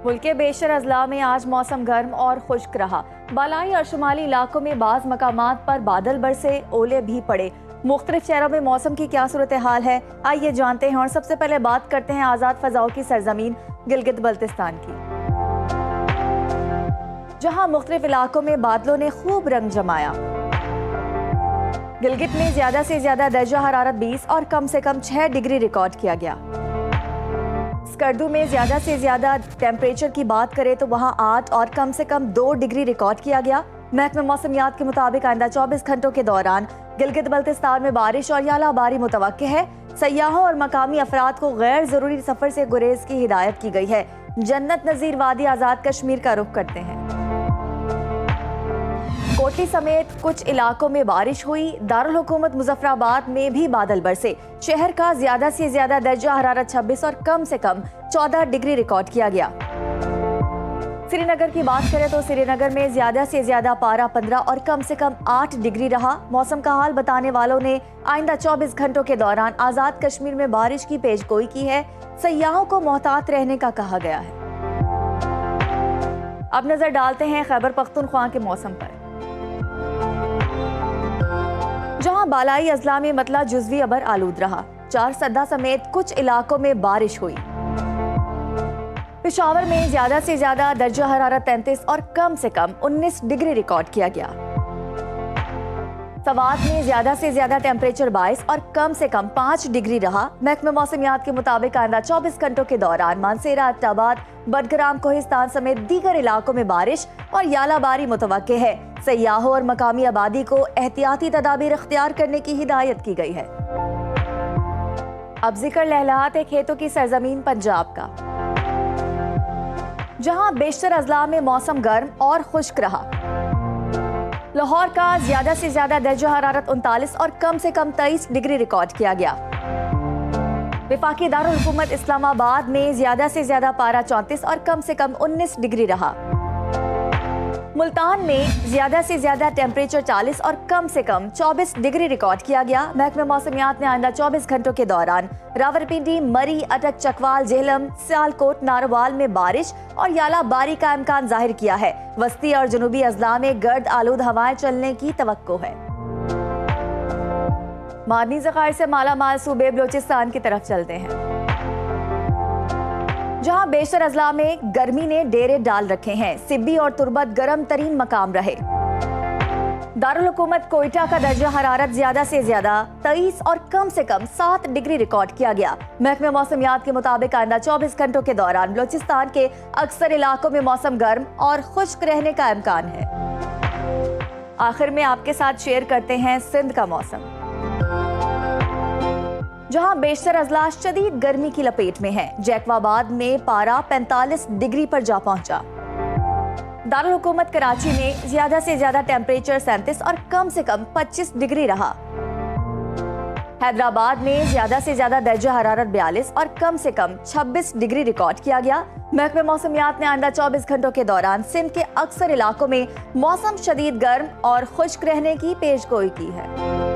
मुल्क के बेशतर अजला में आज मौसम गर्म और खुश्क रहा। बालाई और शुमाली इलाकों में बाज़ मकामात पर बादल बरसे, ओले भी पड़े। मुख्तलिफ शहरों में मौसम की क्या सूरत हाल है, आइए जानते हैं। और सबसे पहले बात करते हैं आज़ाद फ़ज़ाओं की सरजमीन गिलगित बल्तिस्तान की, जहां मुख्तलिफ इलाकों में बादलों ने खूब रंग जमाया। गिलगित में ज्यादा से ज्यादा दर्जा हरारत 20 और कम से कम 6 डिग्री रिकॉर्ड किया गया। स्कर्दू में ज्यादा से ज्यादा टेम्परेचर की बात करें तो वहां 8 और कम से कम 2 डिग्री रिकॉर्ड किया गया। महकमा मौसमियात के मुताबिक आइंदा 24 घंटों के दौरान गिलगित बल्तिस्तान में बारिश और यालाबारी मुतवक्के है। सयाहों और मकामी अफराद को गैर जरूरी सफर से गुरेज की हिदायत की गई है। जन्नत नजीर वादी आजाद कश्मीर का रुख करते हैं। कोटली समेत कुछ इलाकों में बारिश हुई। दारुल हुकूमत मुजफ्फराबाद में भी बादल बरसे। शहर का ज्यादा से ज्यादा दर्जा हरारत 26 और कम से कम 14 डिग्री रिकॉर्ड किया गया। श्रीनगर की बात करें तो श्रीनगर में ज्यादा से ज्यादा पारा 15 और कम से कम 8 डिग्री रहा। मौसम का हाल बताने वालों ने आइंदा 24 घंटों के दौरान आजाद कश्मीर में बारिश की पेशगोई की है। सयाहों को मोहतात रहने का कहा गया है। अब नजर डालते हैं खैबर पख्तूनख्वा के मौसम पर, जहां बालाई अजला में मतला जुज़वी अबर आलूद रहा। 4 सद्दा समेत कुछ इलाकों में बारिश हुई। पेशावर में ज्यादा से ज्यादा दर्जा हरारत 33 और कम से कम 19 डिग्री रिकॉर्ड किया गया। सवात में ज्यादा से ज्यादा टेम्परेचर 22 और कम से कम 5 डिग्री रहा। महकमा मौसमियात के मुताबिक आइंदा 24 घंटों के दौरान मानसेरा, अब्टाबाद, बडग्राम, कोहिस्तान समेत दीगर इलाकों में बारिश और यालाबारी मुतवक्के है। सयाहों और मकामी आबादी को एहतियाती तदाबीर इख्तियार करने की हिदायत की गई है। अब जिक्र लहलहाते खेतों की सरजमीन पंजाब का, जहां बेशतर अजला में मौसम गर्म और खुश्क रहा। लाहौर का ज्यादा से ज्यादा दर्जा हरारत 39 और कम से कम 23 डिग्री रिकॉर्ड किया गया। वफाकी दारुल हुकूमत इस्लामाबाद में ज्यादा से ज्यादा पारा 34 और कम से कम 19 डिग्री रहा। मुल्तान में ज्यादा से ज्यादा टेम्परेचर 40 और कम से कम 24 डिग्री रिकॉर्ड किया गया। महकमा मौसमियात ने आइंदा 24 घंटों के दौरान रावलपिंडी, मरी, अटक, चकवाल, जेहलम, सियालकोट, नारोवाल में बारिश और यालाबारी का इम्कान जाहिर किया है। वस्ती और जनूबी अजला में गर्द आलूद हवाएं चलने की तवक्को है। मादनी ज़खायर से मालामाल सूबे बलोचिस्तान की तरफ चलते हैं, जहां बेशतर अजला में गर्मी ने डेरे डाल रखे हैं। सिब्बी और तुर्बत गर्म तरीन मकाम रहे। दारुल हुकूमत कोयटा का दर्जा हरारत ज्यादा से ज्यादा 23 और कम से कम 7 डिग्री रिकॉर्ड किया गया। महकमे मौसमियात के मुताबिक आइंदा 24 घंटों के दौरान बलोचिस्तान के अक्सर इलाकों में मौसम गर्म और खुश्क रहने का इम्कान है। आखिर में आपके साथ शेयर करते हैं सिंध का मौसम, जहां बेशतर अजला शदीद गर्मी की लपेट में है। जैकवाबाद में पारा 45 डिग्री पर जा पहुंचा। दारुल हुकूमत कराची में ज्यादा से ज्यादा टेम्परेचर 37 और कम से कम 25 डिग्री रहा। हैदराबाद में ज्यादा से ज्यादा दर्जा हरारत 42 और कम से कम 26 डिग्री रिकॉर्ड किया गया। महकमे मौसमियात ने आइंदा 24 घंटों के दौरान सिंध के अक्सर इलाकों में मौसम शदीद गर्म और खुश्क रहने की पेशगोई की है।